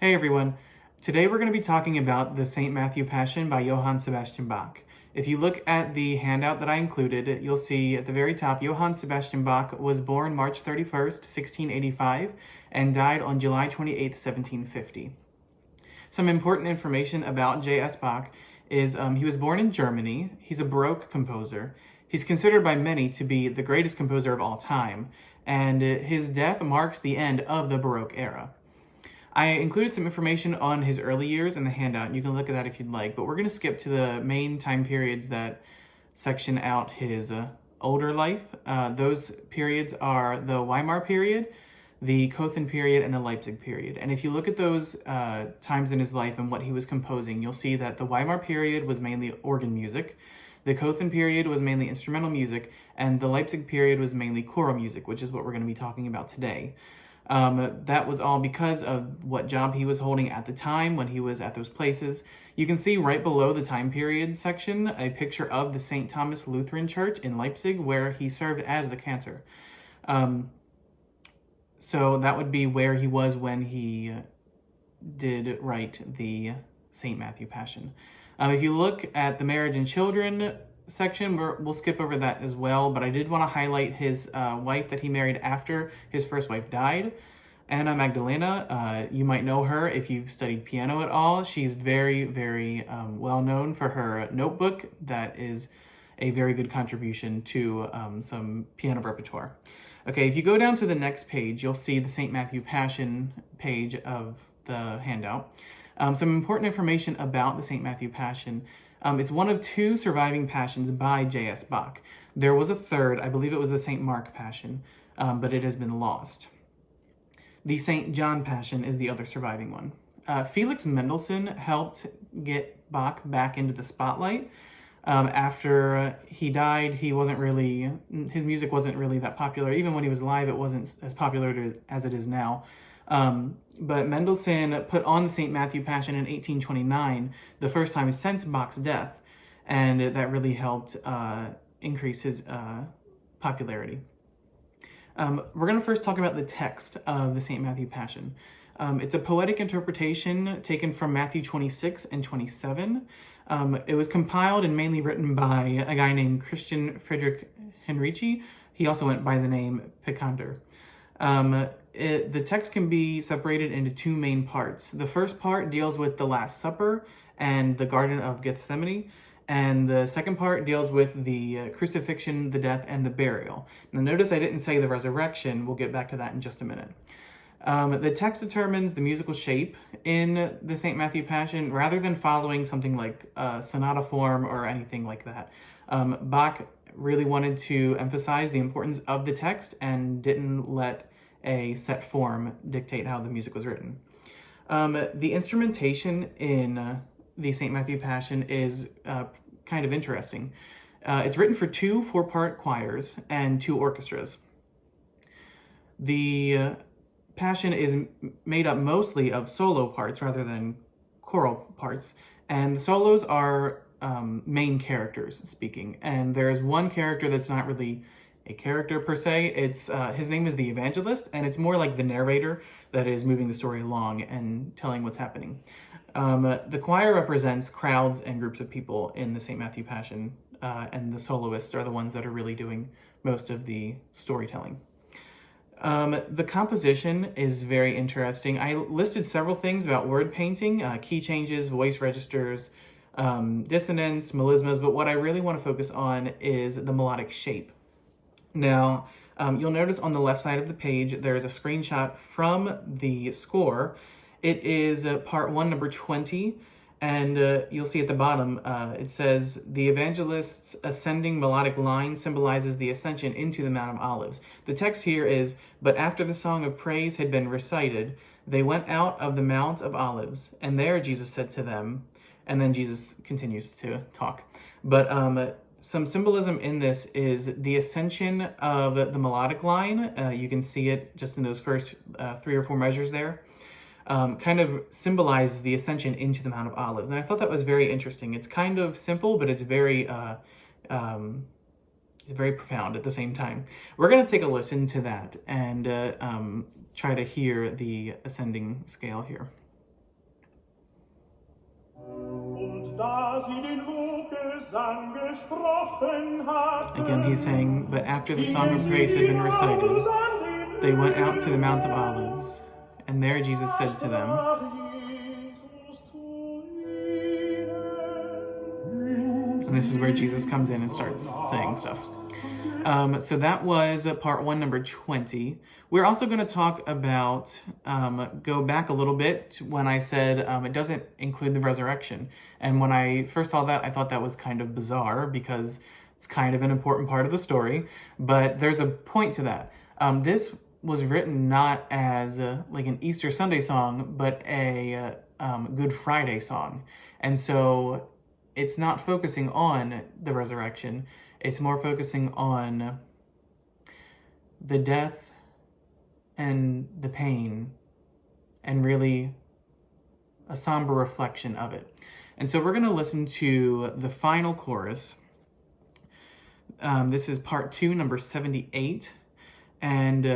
Hey everyone. Today we're going to be talking about the St. Matthew Passion by Johann Sebastian Bach. If you look at the handout that I included, you'll see at the very top, Johann Sebastian Bach was born March 31st, 1685, and died on July 28th, 1750. Some important information about J.S. Bach is he was born in Germany. He's a Baroque composer. He's considered by many to be the greatest composer of all time, and his death marks the end of the Baroque era. I included some information on his early years in the handout. You can look at that if you'd like, but we're going to skip to the main time periods that section out his older life. Those periods are the Weimar period, the Cothen period, and the Leipzig period. And if you look at those times in his life and what he was composing, you'll see that the Weimar period was mainly organ music, the Cothen period was mainly instrumental music, and the Leipzig period was mainly choral music, which is what we're going to be talking about today. That was all because of what job he was holding at the time when he was at those places. You can see right below the time period section a picture of the St. Thomas Lutheran Church in Leipzig where he served as the cantor. So that would be where he was when he did write the St. Matthew Passion. If you look at the marriage and children section, we'll skip over that as well, but I did want to highlight his wife that he married after his first wife died, Anna Magdalena. You might know her if you've studied piano at all. She's very, very well known for her notebook that is a very good contribution to some piano repertoire. Okay, if you go down to the next page, you'll see the St. Matthew Passion page of the handout. Some important information about the St. Matthew Passion. It's one of two surviving passions by J.S. Bach. There was a third, I believe it was the St. Mark Passion, but it has been lost. The St. John Passion is the other surviving one. Felix Mendelssohn helped get Bach back into the spotlight. After he died, his music wasn't really that popular. Even when he was alive, it wasn't as popular as it is now. But Mendelssohn put on the St. Matthew Passion in 1829, the first time since Bach's death, and that really helped increase his popularity. We're going to first talk about the text of the St. Matthew Passion. It's a poetic interpretation taken from Matthew 26 and 27. It was compiled and mainly written by a guy named Christian Friedrich Henrici. He also went by the name Picander. The text can be separated into two main parts. The first part deals with the Last Supper and the Garden of Gethsemane, and the second part deals with the crucifixion, the death, and the burial. Now notice I didn't say the resurrection. We'll get back to that in just a minute. The text determines the musical shape in the St. Matthew Passion rather than following something like sonata form or anything like that. Bach really wanted to emphasize the importance of the text and didn't let a set form dictate how the music was written. The instrumentation in the St. Matthew Passion is kind of interesting. It's written for two 4-part choirs and 2 orchestras. The Passion is made up mostly of solo parts rather than choral parts, and the solos are main characters speaking, and there's one character that's not really a character per se. It's his name is the evangelist, and it's more like the narrator that is moving the story along and telling what's happening. The choir represents crowds and groups of people in the St. Matthew Passion, and the soloists are the ones that are really doing most of the storytelling. The composition is very interesting. I listed several things about word painting, key changes, voice registers, dissonance, melismas, but what I really want to focus on is the melodic shape. Now, you'll notice on the left side of the page, there is a screenshot from the score. It is part 1, number 20, and you'll see at the bottom, it says, the evangelist's ascending melodic line symbolizes the ascension into the Mount of Olives. The text here is, but after the song of praise had been recited, they went out of the Mount of Olives, and there Jesus said to them, and then Jesus continues to talk. But some symbolism in this is the ascension of the melodic line. You can see it just in those first 3 or 4 measures there. Kind of symbolizes the ascension into the Mount of Olives. And I thought that was very interesting. It's kind of simple, but it's very profound at the same time. We're going to take a listen to that and try to hear the ascending scale here. Again, he's saying, but after the song of praise had been recited, they went out to the Mount of Olives, and there Jesus said to them, and this is where Jesus comes in and starts saying stuff. So that was part 1, number 20. We're also going to talk about, go back a little bit when I said it doesn't include the resurrection. And when I first saw that, I thought that was kind of bizarre because it's kind of an important part of the story. But there's a point to that. This was written not as like an Easter Sunday song, but a Good Friday song. And so it's not focusing on the resurrection. It's more focusing on the death and the pain and really a somber reflection of it. And so we're going to listen to the final chorus. This is part 2, number 78. And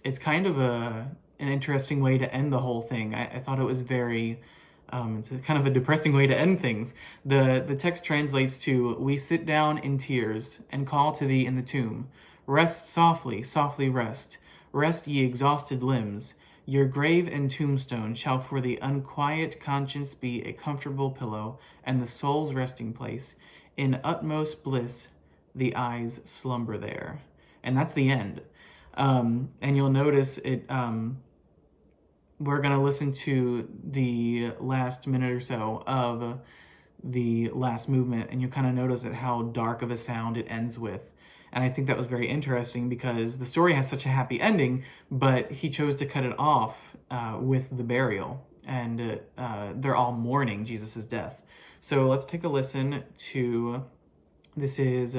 it's kind of an interesting way to end the whole thing. I thought it was very... it's kind of a depressing way to end things. The text translates to, "We sit down in tears and call to thee in the tomb. Rest softly, softly rest. Rest ye exhausted limbs. Your grave and tombstone shall for the unquiet conscience be a comfortable pillow and the soul's resting place. In utmost bliss the eyes slumber there." And that's the end. And you'll notice it... we're going to listen to the last minute or so of the last movement, and you kind of notice at how dark of a sound it ends with. And I think that was very interesting because the story has such a happy ending, but he chose to cut it off with the burial, and they're all mourning Jesus' death. So let's take a listen to, this is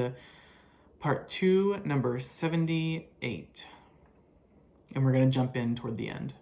part 2, number 78, and we're going to jump in toward the end.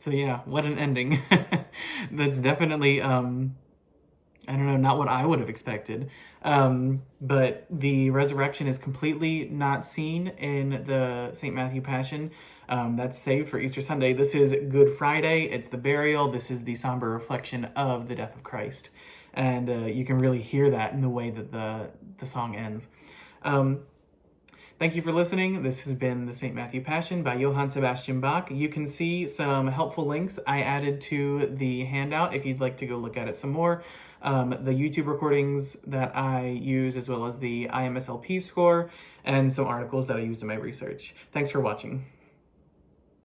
So yeah, what an ending. That's definitely, I don't know, not what I would have expected. But the resurrection is completely not seen in the St. Matthew Passion. That's saved for Easter Sunday. This is Good Friday. It's the burial. This is the somber reflection of the death of Christ. And you can really hear that in the way that the song ends. Thank you for listening. This has been the St. Matthew Passion by Johann Sebastian Bach. You can see some helpful links I added to the handout if you'd like to go look at it some more. The YouTube recordings that I use, as well as the IMSLP score, and some articles that I used in my research. Thanks for watching.